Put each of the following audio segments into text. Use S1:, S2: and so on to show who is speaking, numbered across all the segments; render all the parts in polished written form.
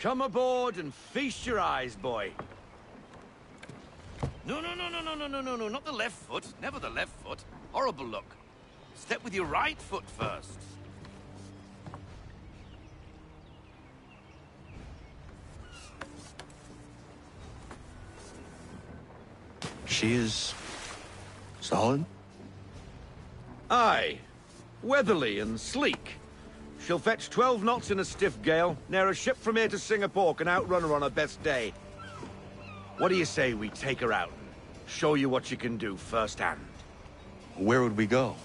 S1: Come aboard and feast your eyes, boy. No, not the left foot. Never the left foot. Horrible look. Step with your right foot first.
S2: She is... solid?
S1: Aye. Weatherly and sleek. She'll fetch 12 knots in a stiff gale, ne'er a ship from here to Singapore can outrun her on her best day. What do you say we take her out and show you what she can do firsthand?
S2: Where would we go?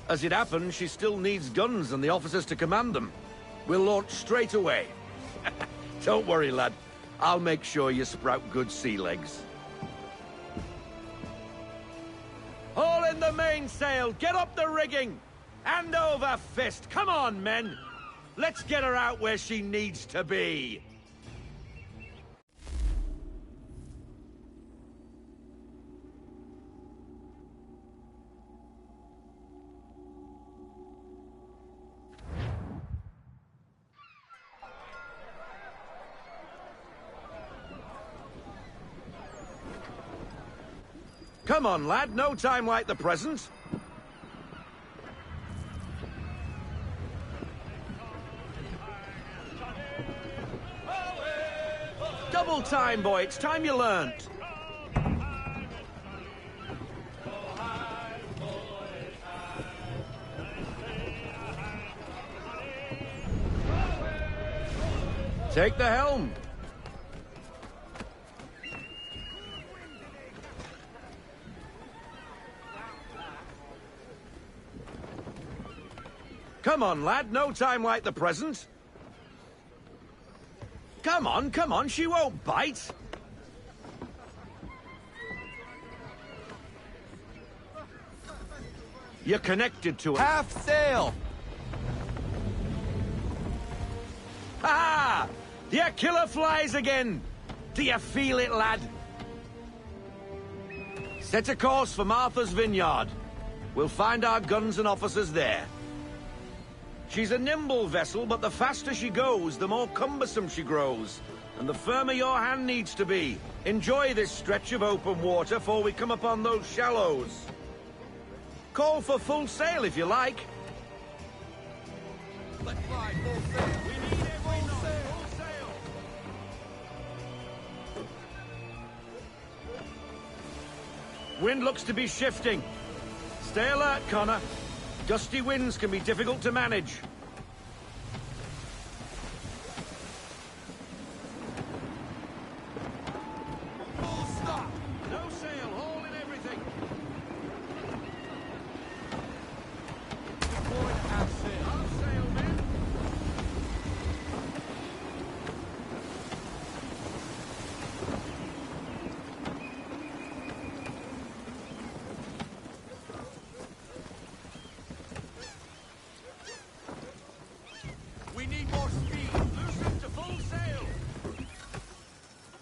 S1: As it happens, she still needs guns and the officers to command them. We'll launch straight away. Don't worry, lad. I'll make sure you sprout good sea legs. Haul in the mainsail! Get up the rigging! Hand over fist! Come on, men! Let's get her out where she needs to be! Come on, lad. No time like the present. Double time, boy. It's time you learnt. Take the helm. Come on, lad. No time like the present. Come on, she won't bite. You're connected to it.
S2: Half sail!
S1: Ha! The AClll flies again! Do you feel it, lad? Set a course for Martha's Vineyard. We'll find our guns and officers there. She's a nimble vessel, but the faster she goes, the more cumbersome she grows. And the firmer your hand needs to be. Enjoy this stretch of open water before we come upon those shallows. Call for full sail if you like.
S2: Let's fly full sail!
S1: We need every knot. Full sail. Wind looks to be shifting. Stay alert, Connor. Gusty winds can be difficult to manage.
S2: Full stop!
S1: No sail, haul in everything.
S2: Deploy to half sail.
S1: Half sail, men.
S2: We need more speed.
S1: Loosen to full sail.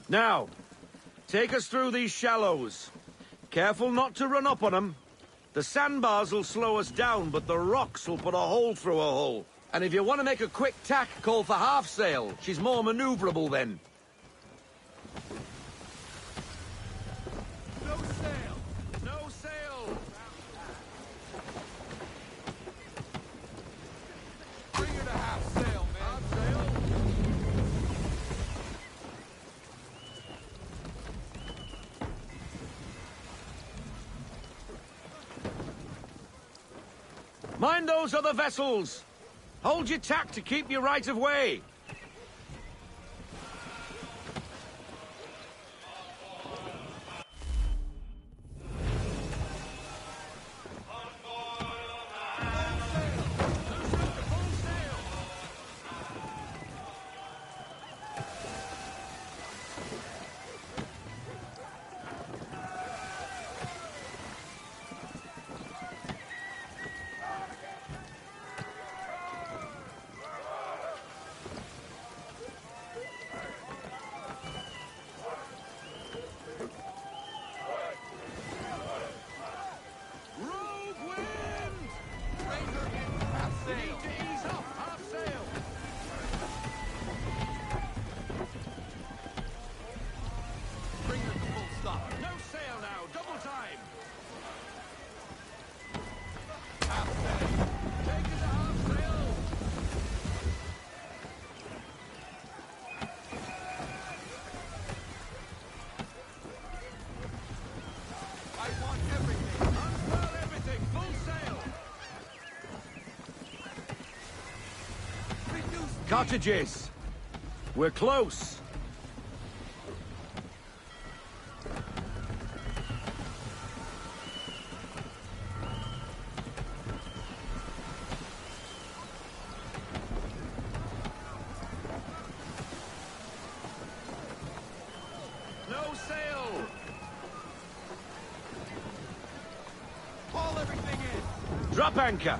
S1: Now, take us through these shallows. Careful not to run up on them. The sandbars will slow us down, but the rocks will put a hole through a hull. And if you want to make a quick tack, call for half sail. She's more maneuverable then.
S2: No sail!
S1: No sail.
S2: Bring her to half sail, man.
S1: Half sail. Mind those other vessels! Hold your tack to keep your right of way! Cottages! We're close! No sail!
S2: Haul everything in!
S1: Drop anchor!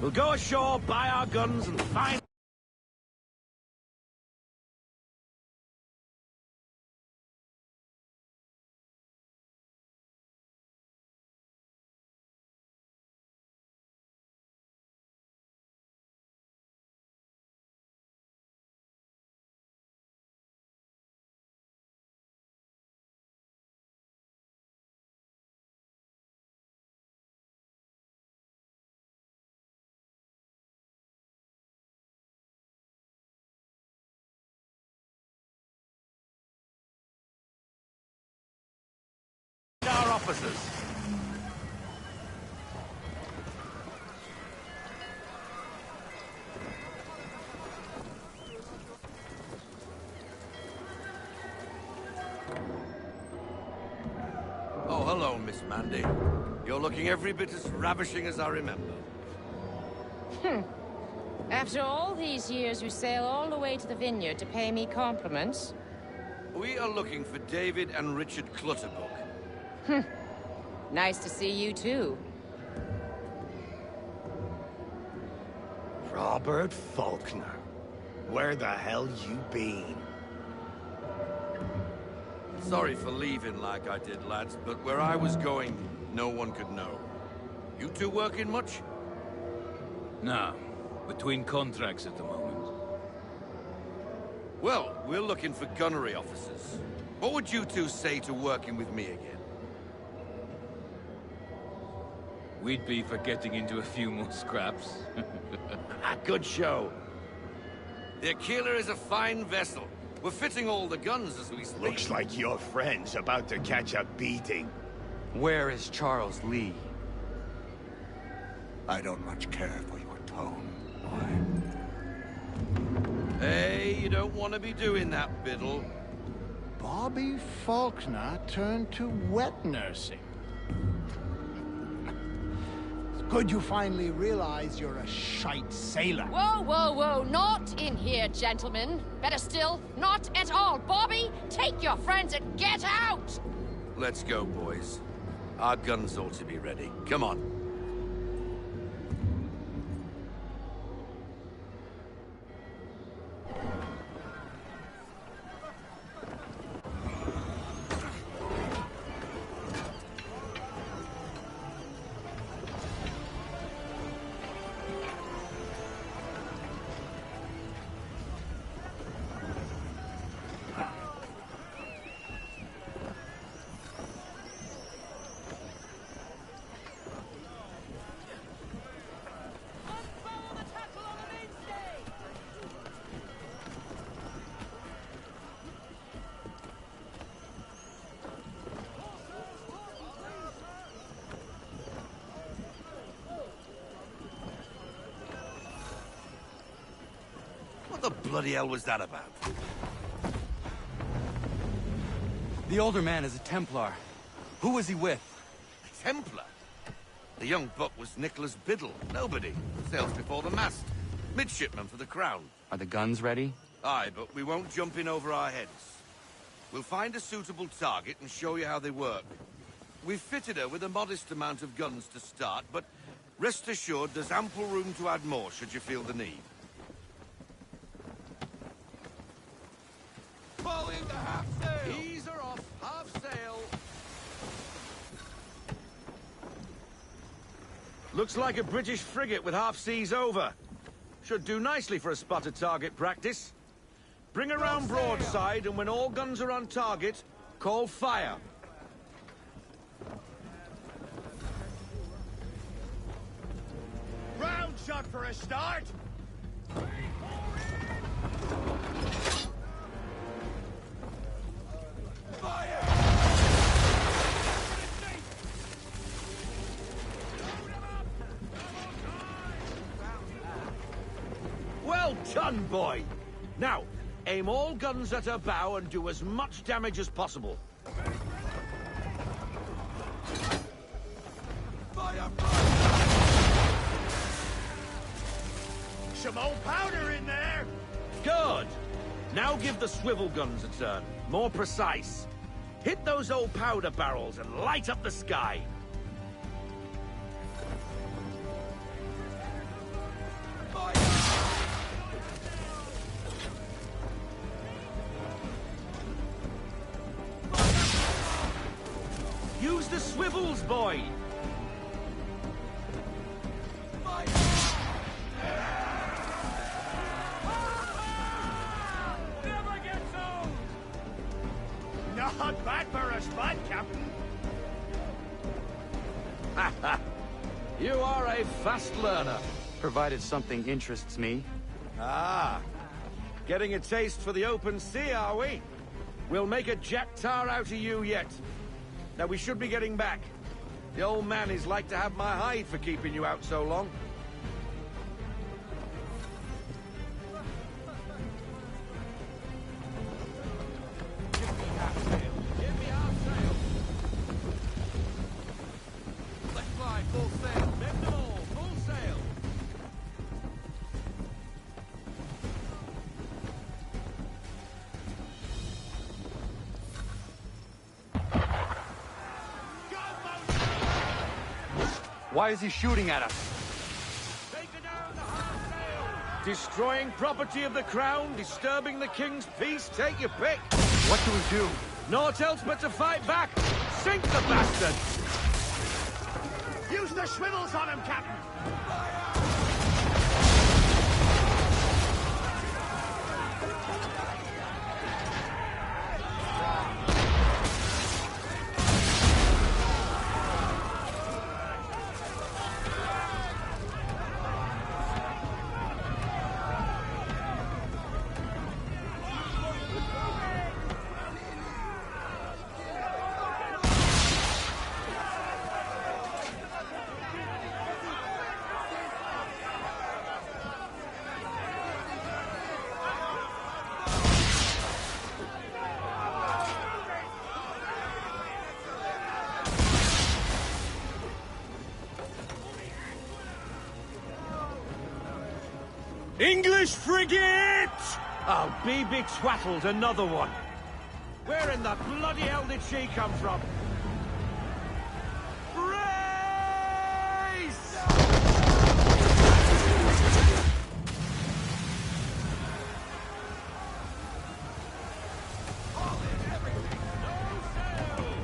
S1: We'll go ashore, buy our guns, and find our officers. Oh, hello, Miss Mandy. You're looking every bit as ravishing as I remember.
S3: After all these years, you sail all the way to the vineyard to pay me compliments?
S1: We are looking for David and Richard Clutterbuck.
S3: Nice to see you, too.
S4: Robert Faulkner. Where the hell you been?
S1: Sorry for leaving like I did, lads, but where I was going, no one could know. You two working much?
S5: No. Between contracts at the moment.
S1: Well, we're looking for gunnery officers. What would you two say to working with me again?
S5: We'd be for getting into a few more scraps.
S1: Good show. The AClll is a fine vessel. We're fitting all the guns as we speak.
S4: Looks like your friend's about to catch a beating.
S6: Where is Charles Lee?
S4: I don't much care for your tone, boy.
S1: Hey, you don't want to be doing that, Biddle.
S4: Bobby Faulkner turned to wet nursing. It's good you finally realize you're a shite sailor.
S3: Whoa, whoa, whoa, not in here, gentlemen. Better still, not at all. Bobby, take your friends and get out!
S1: Let's go, boys. Our guns ought to be ready. Come on. What the bloody hell was that about?
S6: The older man is a Templar. Who was he with?
S1: A Templar? The young buck was Nicholas Biddle. Nobody. Sails before the mast. Midshipman for the Crown.
S6: Are the guns ready?
S1: Aye, but we won't jump in over our heads. We'll find a suitable target and show you how they work. We've fitted her with a modest amount of guns to start, but rest assured there's ample room to add more should you feel the need.
S2: Fall into half sail!
S1: Ease her off, half sail. Looks like a British frigate with half seas over. Should do nicely for a spotted target practice. Bring around broadside, and when all guns are on target, call fire.
S4: Round shot for a start!
S1: Well done, boy! Now, aim all guns at her bow and do as much damage as possible.
S2: Fire!
S4: Some old powder in there!
S1: Good! Now give the swivel guns a turn. More precise. Hit those old powder barrels and light up the sky.
S2: Fire!
S1: Use the swivels, boy!
S2: Fire! Never gets old!
S4: Not bad for a spud, Captain.
S1: You are a fast learner.
S6: Provided something interests me.
S1: Ah, getting a taste for the open sea, are we? We'll make a jet tar out of you yet. Now we should be getting back. The old man is like to have my hide for keeping you out so long.
S2: Give me half sail. Give me half sail. Let's fly full sail. Bend them all. Full sail.
S6: Why is he shooting at us?
S1: Take her down the half sail! Destroying property of the crown, disturbing the king's peace, take your pick.
S6: What do we do?
S1: Naught else but to fight back. Sink the bastard!
S4: Use the swivels on him, Captain!
S1: English frigate! I'll be betwattled, another one. Where in the bloody hell did she come from? Brace!
S2: All in everything. No sail.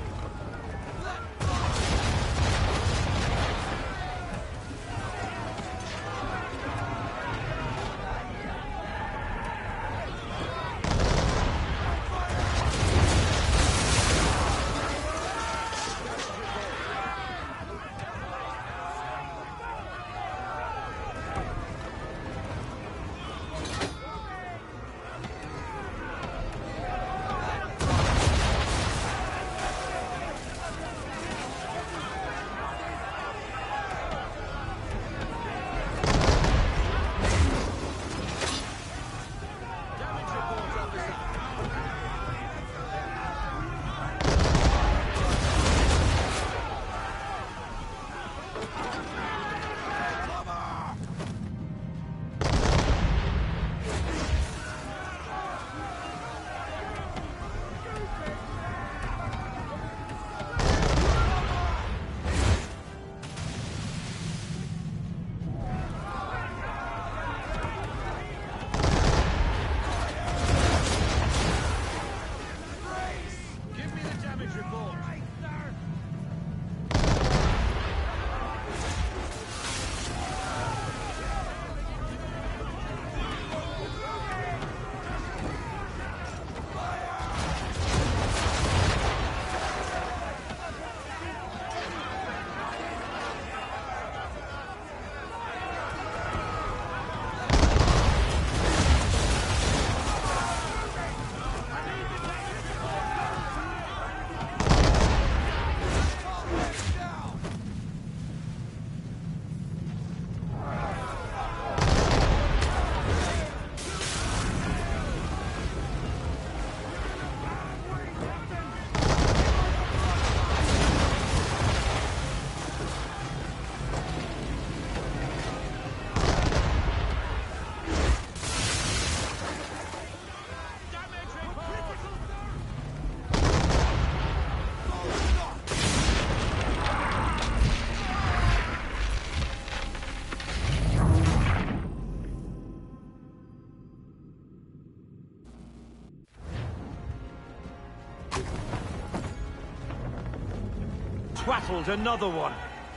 S1: twaddled another one.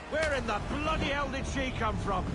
S1: Where in the bloody hell did she come from?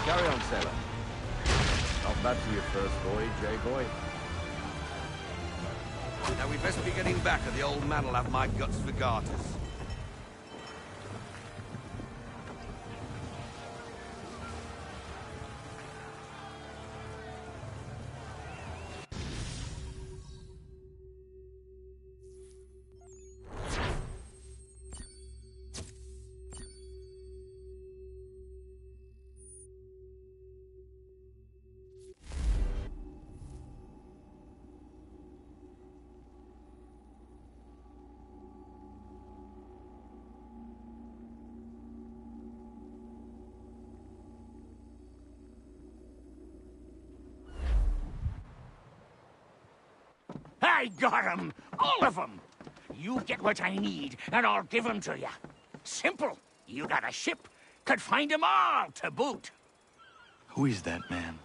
S1: Carry on, sailor. Not bad for your first voyage, eh, boy? Now we'd best be getting back, or the old man'll have my guts for garters.
S7: I got 'em! All of 'em! You get what I need, and I'll give 'em to you. Simple. You got a ship, could find 'em all to boot.
S6: Who is that man?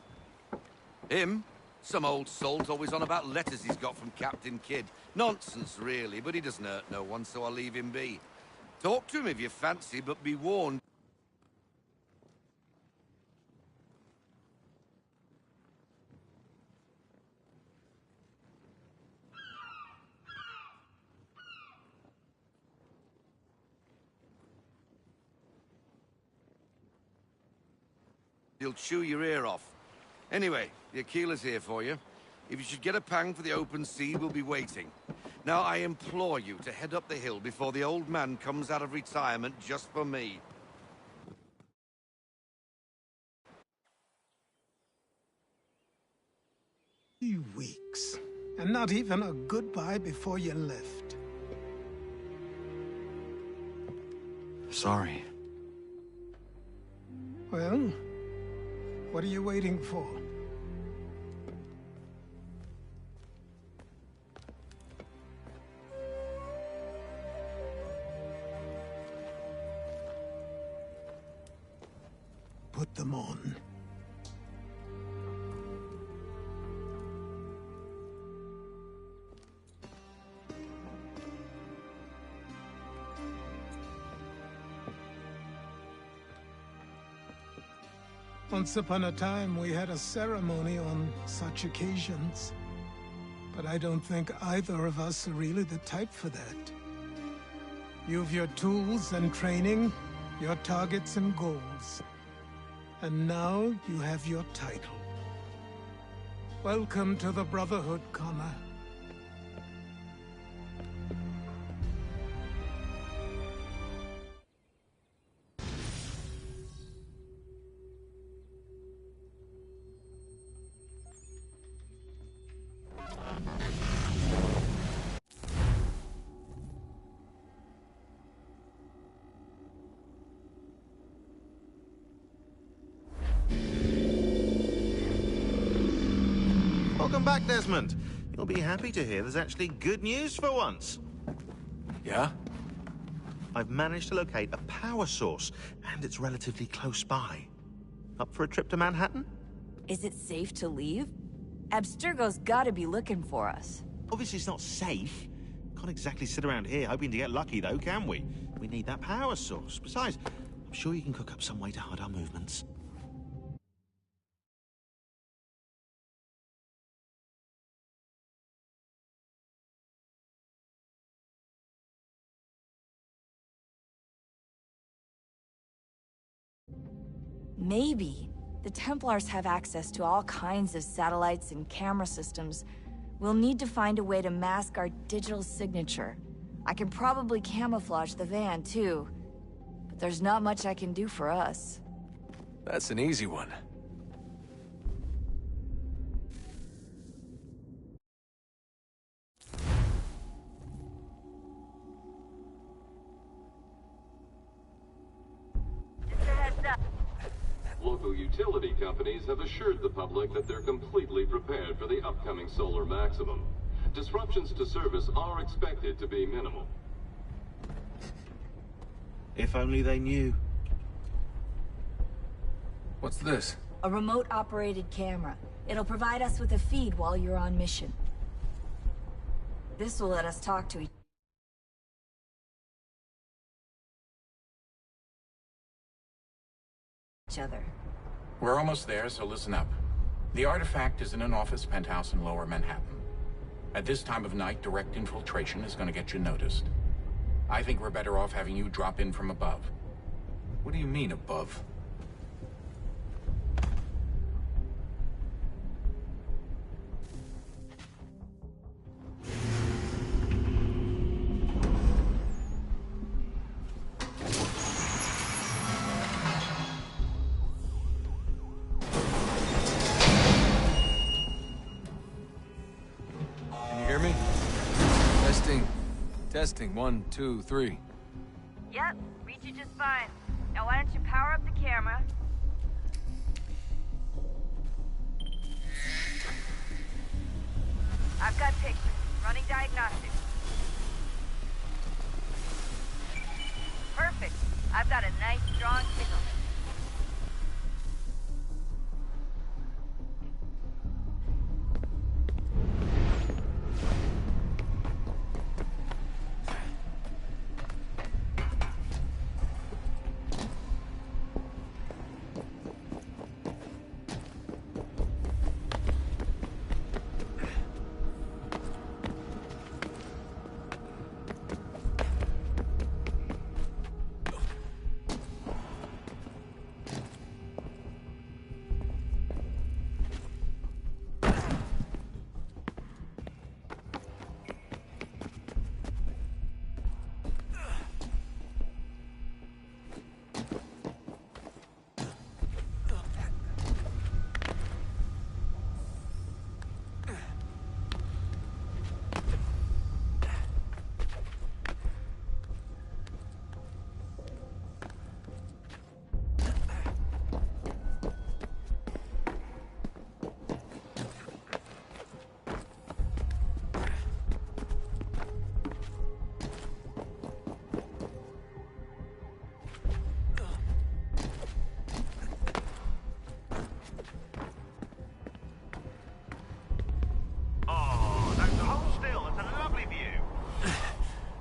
S1: Him? Some old salt's always on about letters he's got from Captain Kidd. Nonsense, really, but he doesn't hurt no one, so I'll leave him be. Talk to him if you fancy, but be warned. He'll chew your ear off. Anyway, the AClll's here for you. If you should get a pang for the open sea, we'll be waiting. Now, I implore you to head up the hill before the old man comes out of retirement just for me.
S4: 3 weeks. And not even a goodbye before you left.
S6: Sorry.
S4: Well, what are you waiting for? Put them on. Once upon a time, we had a ceremony on such occasions. But I don't think either of us are really the type for that. You've your tools and training, your targets and goals. And now you have your title. Welcome to the Brotherhood, Connor.
S8: Welcome back, Desmond. You'll be happy to hear there's actually good news for once.
S6: Yeah?
S8: I've managed to locate a power source, and it's relatively close by. Up for a trip to Manhattan?
S9: Is it safe to leave? Abstergo's gotta be looking for us.
S8: Obviously it's not safe. Can't exactly sit around here hoping to get lucky, though, can we? We need that power source. Besides, I'm sure you can cook up some way to hide our movements.
S9: Maybe. The Templars have access to all kinds of satellites and camera systems. We'll need to find a way to mask our digital signature. I can probably camouflage the van, too. But there's not much I can do for us.
S10: That's an easy one.
S11: Local utility companies have assured the public that they're completely prepared for the upcoming solar maximum. Disruptions to service are expected to be minimal.
S8: If only they knew.
S10: What's this?
S9: A remote-operated camera. It'll provide us with a feed while you're on mission. This will let us talk to each other.
S12: We're almost there, so listen up. The artifact is in an office penthouse in Lower Manhattan. At this time of night, direct infiltration is going to get you noticed. I think we're better off having you drop in from above.
S10: What do you mean, above? Testing, 1, 2, 3.
S9: Yep, read you just fine. Now why don't you power up the camera? I've got pictures. Running diagnostics. Perfect. I've got a nice, strong signal.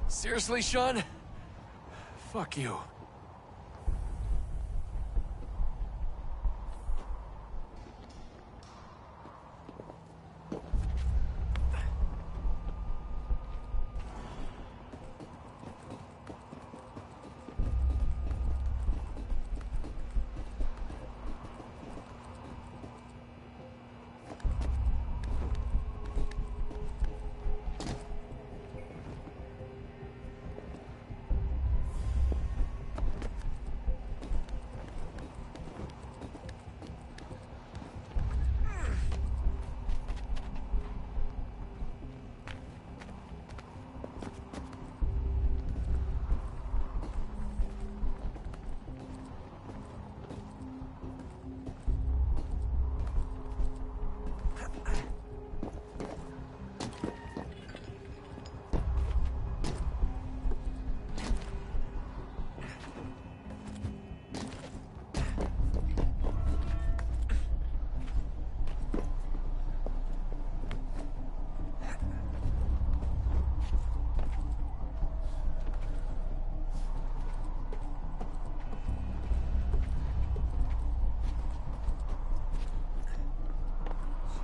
S10: Seriously, Sean? Fuck you.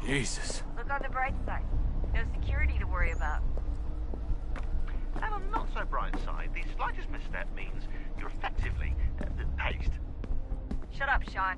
S10: Jesus.
S9: Look on the bright side. No security to worry about.
S8: And on the not so bright side, the slightest misstep means you're effectively paced.
S9: Shut What up, Sean?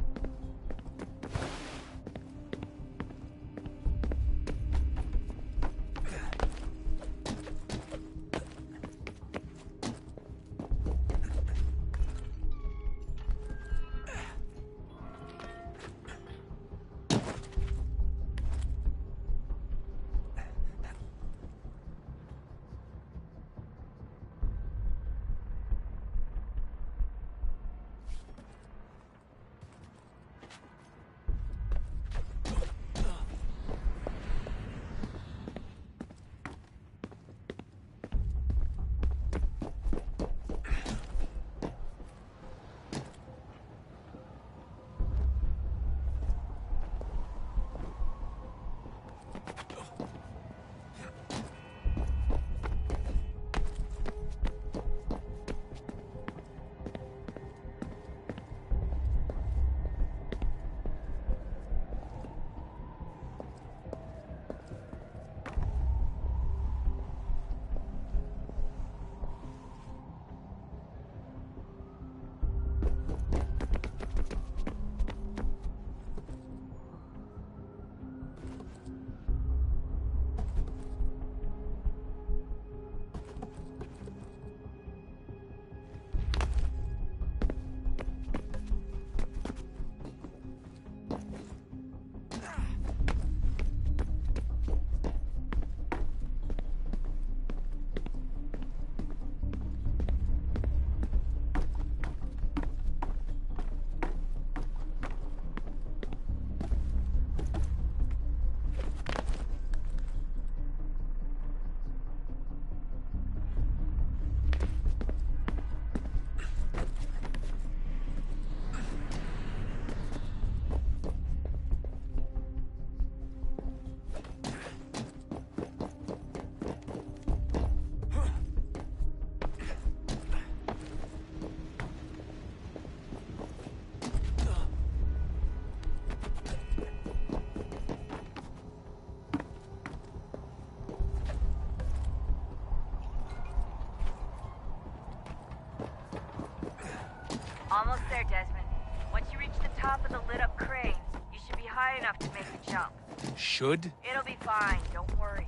S9: Almost there, Desmond. Once you reach the top of the lit-up cranes, you should be high enough to make the jump.
S10: Should?
S9: It'll be fine, don't worry.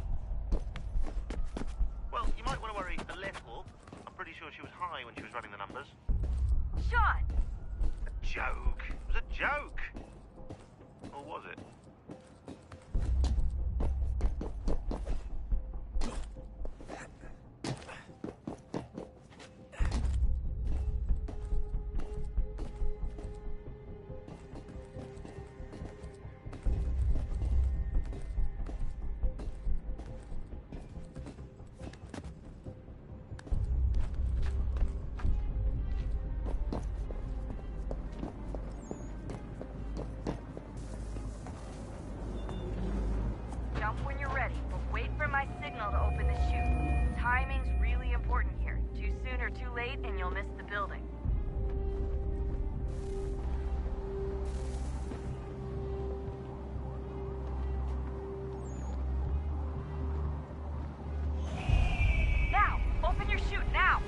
S8: Well, you might want to worry a little. I'm pretty sure she was high when she was running the numbers.
S9: Sean!
S8: A joke. It was a joke. Or was it?
S9: Jump when you're ready, but wait for my signal to open the chute. Timing's really important here. Too soon or too late, and you'll miss the building. Now! Open your chute, now!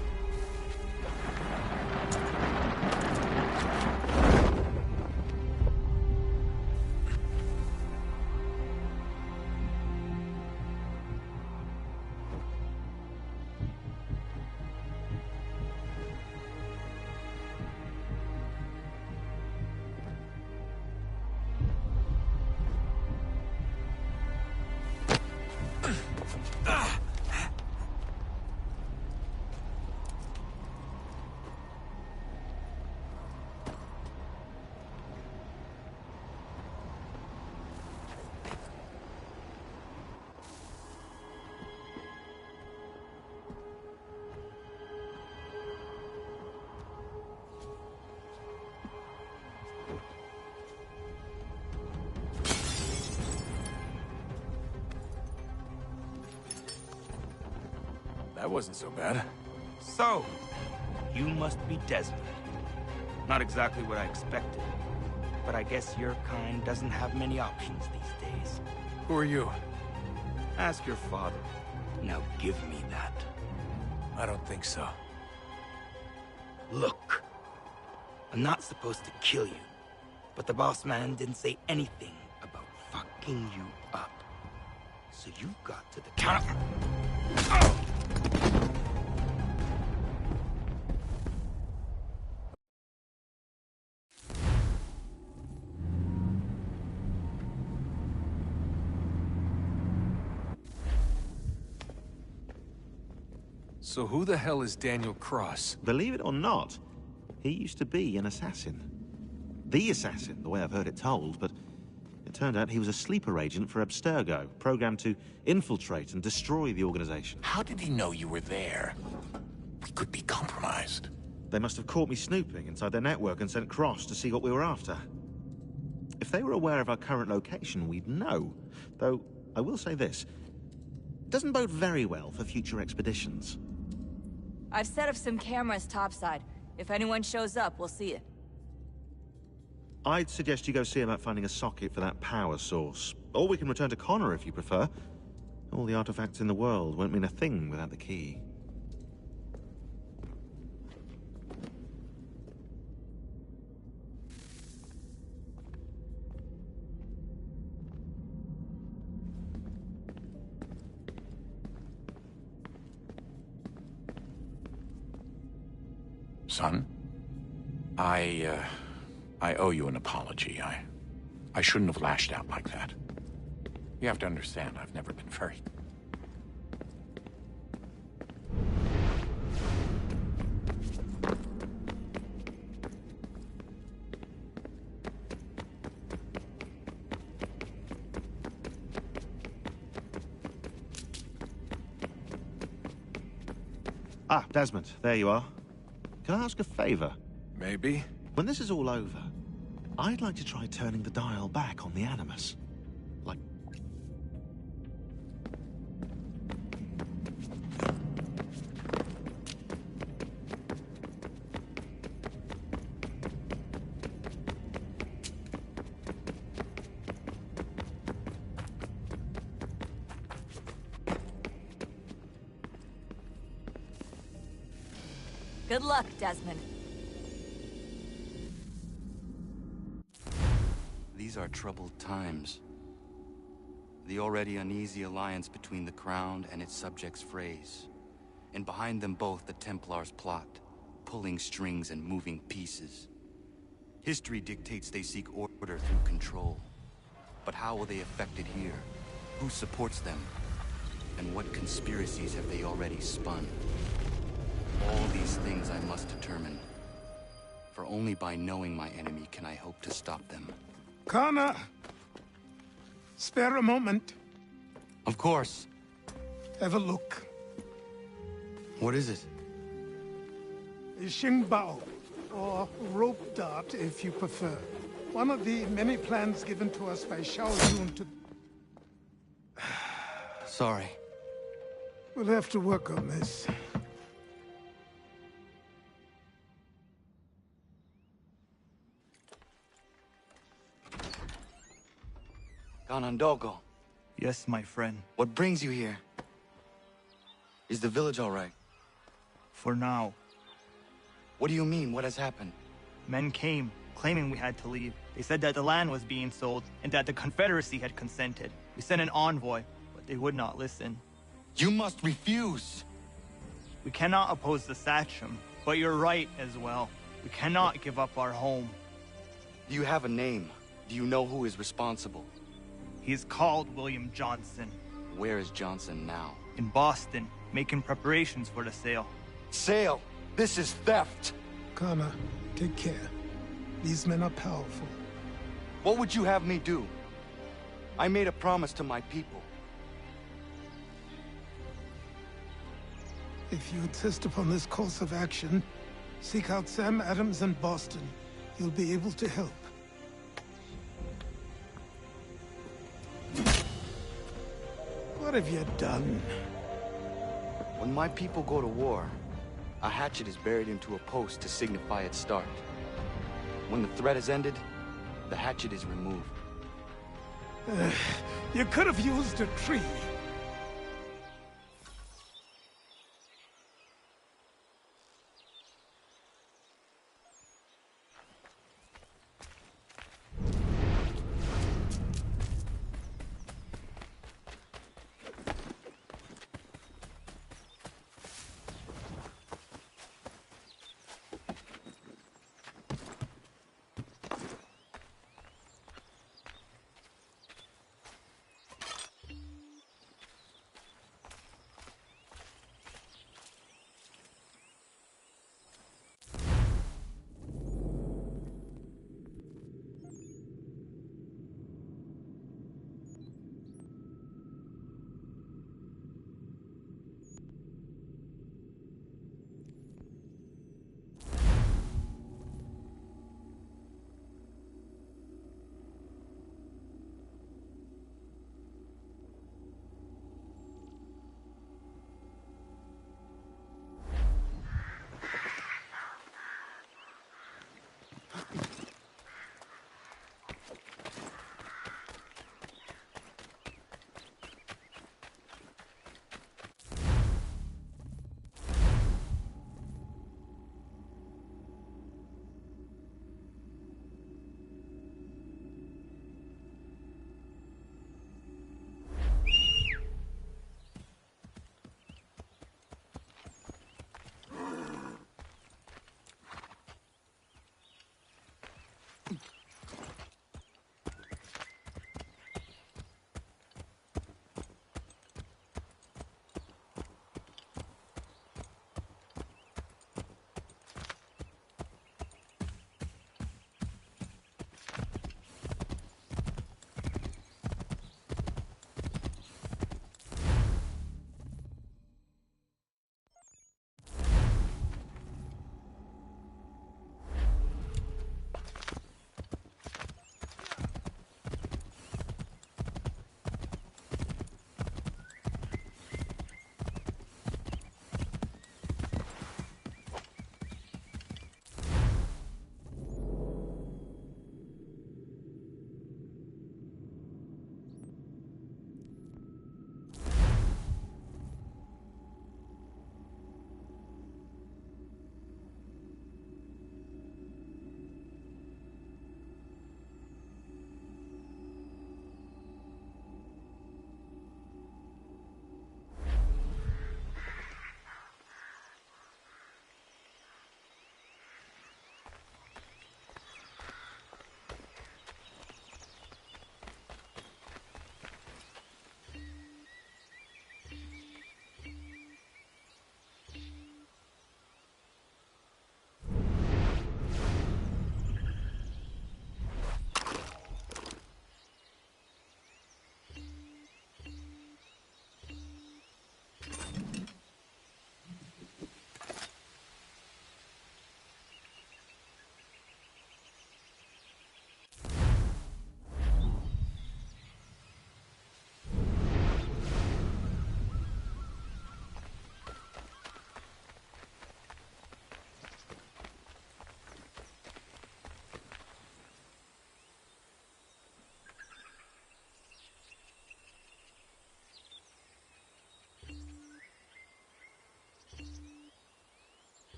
S10: That wasn't so bad.
S13: So, you must be Desmond. Not exactly what I expected, but I guess your kind doesn't have many options these days.
S10: Who are you?
S13: Ask your father. Now give me that.
S10: I don't think so.
S13: Look, I'm not supposed to kill you, But the boss man didn't say anything about fucking you up. So you got to the counter.
S10: So who the hell is Daniel Cross?
S8: Believe it or not, he used to be an assassin. The assassin, the way I've heard it told, but it turned out he was a sleeper agent for Abstergo, programmed to infiltrate and destroy the organization.
S12: How did he know you were there? We could be compromised.
S8: They must have caught me snooping inside their network and sent Cross to see what we were after. If they were aware of our current location, we'd know. Though, I will say this. It doesn't bode very well for future expeditions.
S9: I've set up some cameras topside. If anyone shows up, we'll see it.
S8: I'd suggest you go see about finding a socket for that power source. Or we can return to Connor if you prefer. All the artifacts in the world won't mean a thing without the key.
S12: Son, I owe you an apology. I shouldn't have lashed out like that. You have to understand, I've never been very...
S8: Ah, Desmond, there you are. Can I ask a favor?
S10: Maybe.
S8: When this is all over, I'd like to try turning the dial back on the Animus. Like...
S9: Good luck, Desmond.
S6: These are troubled times. The already uneasy alliance between the Crown and its subjects frays. And behind them both the Templars plot, pulling strings and moving pieces. History dictates they seek order through control. But how will they affect it here? Who supports them? And what conspiracies have they already spun? All these things I must determine. For only by knowing my enemy can I hope to stop them.
S4: Connor! Spare a moment.
S6: Of course.
S4: Have a look.
S6: What is it?
S4: A Xingbao, or rope dart if you prefer. One of the many plans given to us by Shao Yun to...
S6: Sorry.
S4: We'll have to work on this.
S6: Ganondogo.
S14: Yes, my friend.
S6: What brings you here? Is the village all right?
S14: For now.
S6: What do you mean? What has happened?
S14: Men came, claiming we had to leave. They said that the land was being sold, and that the Confederacy had consented. We sent an envoy, but they would not listen.
S6: You must refuse!
S14: We cannot oppose the Sachem, but you're right as well. We cannot give up our home.
S6: Do you have a name? Do you know who is responsible?
S14: He is called William Johnson.
S6: Where is Johnson now?
S14: In Boston, making preparations for the sale.
S6: Sale? This is theft!
S4: Connor, take care. These men are powerful.
S6: What would you have me do? I made a promise to my people.
S4: If you insist upon this course of action, seek out Sam Adams in Boston. He'll be able to help. What have you done?
S6: When my people go to war, a hatchet is buried into a post to signify its start. When the threat is ended, the hatchet is removed.
S4: You could have used a tree.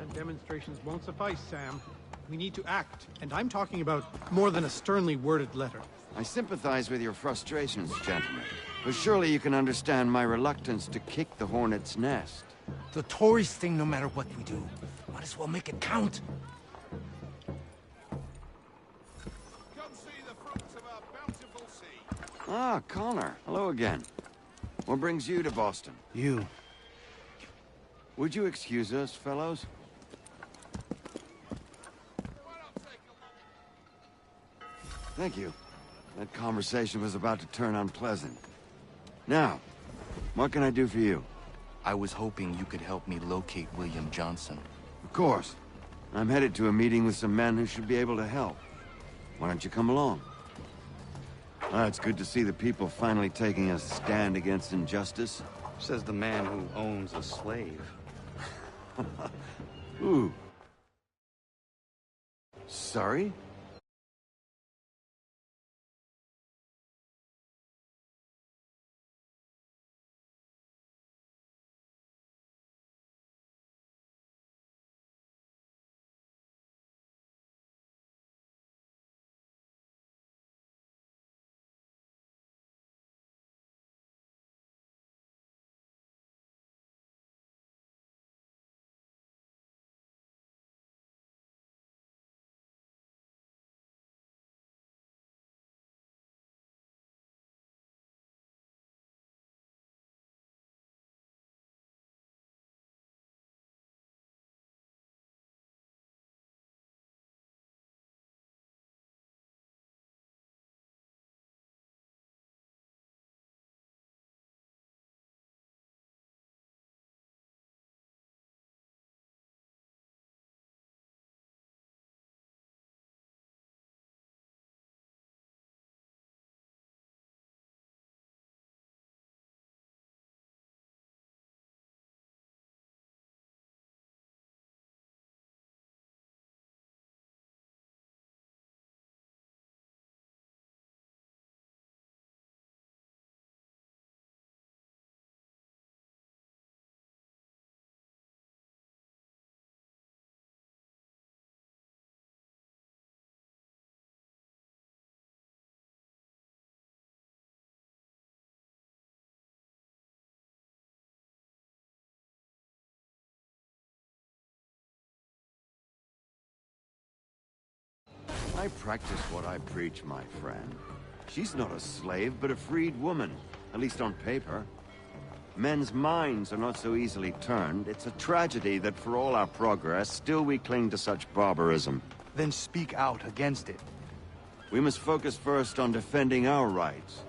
S15: and demonstrations won't suffice, Sam. We need to act, and I'm talking about more than a sternly worded letter.
S16: I sympathize with your frustrations, gentlemen. But surely you can understand my reluctance to kick the hornet's nest.
S13: The Tories thing, no matter what we do, might as well make it count.
S2: Come see the fruits of our bountiful sea.
S16: Ah, Connor. Hello again. What brings you to Boston?
S13: You.
S16: Would you excuse us, fellows? Thank you. That conversation was about to turn unpleasant. Now, what can I do for you?
S6: I was hoping you could help me locate William Johnson.
S16: Of course. I'm headed to a meeting with some men who should be able to help. Why don't you come along? Ah, it's good to see the people finally taking a stand against injustice.
S6: Says the man who owns a slave.
S16: Ooh. Sorry? I practice what I preach, my friend. She's not a slave, but a freed woman, at least on paper. Men's minds are not so easily turned. It's a tragedy that for all our progress, still we cling to such barbarism.
S14: Then speak out against it.
S16: We must focus first on defending our rights.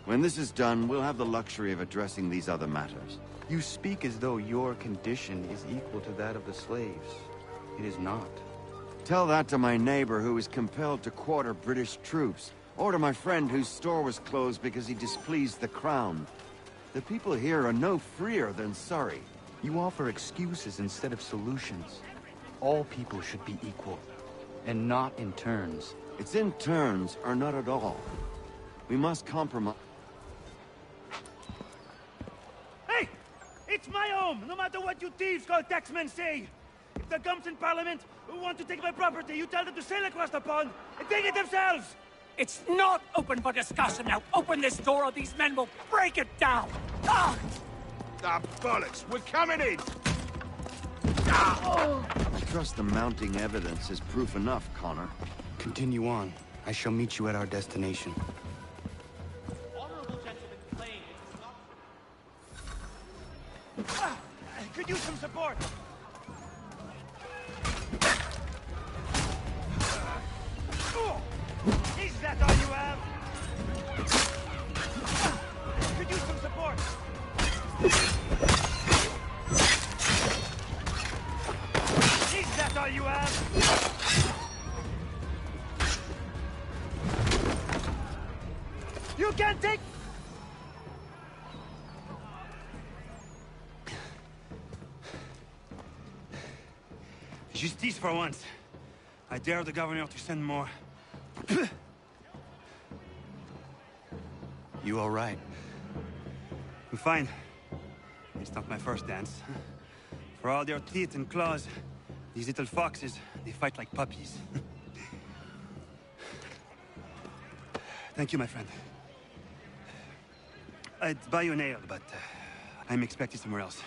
S16: When this is done, we'll have the luxury of addressing these other matters.
S6: You speak as though your condition is equal to that of the slaves. It is not.
S16: Tell that to my neighbor who was compelled to quarter British troops, or to my friend whose store was closed because he displeased the crown. The people here are no freer than Surrey.
S6: You offer excuses instead of solutions. All people should be equal, and not in turns.
S16: It's in turns, or not at all. We must compromise.
S17: Hey! It's my home, no matter what you thieves called taxmen say! If the gums in Parliament who want to take my property, you tell them to sail across the pond and take it themselves!
S7: It's not open for discussion now. Open this door or these men will break it down. Ah!
S2: Ah, bollocks! We're coming in!
S16: I trust the mounting evidence is proof enough, Connor.
S6: Continue on. I shall meet you at our destination.
S17: Honorable gentlemen, claim it's not... Could use some support! Is that all you have? Could use some support! Is that all you have? You can take...
S13: Justice for once. I dare the governor to send more. You all right? I'm fine. It's not my first dance. For all their teeth and claws,
S18: These little foxes, they fight like puppies. Thank you, my friend. I'd buy you an ale, but I'm expected somewhere else.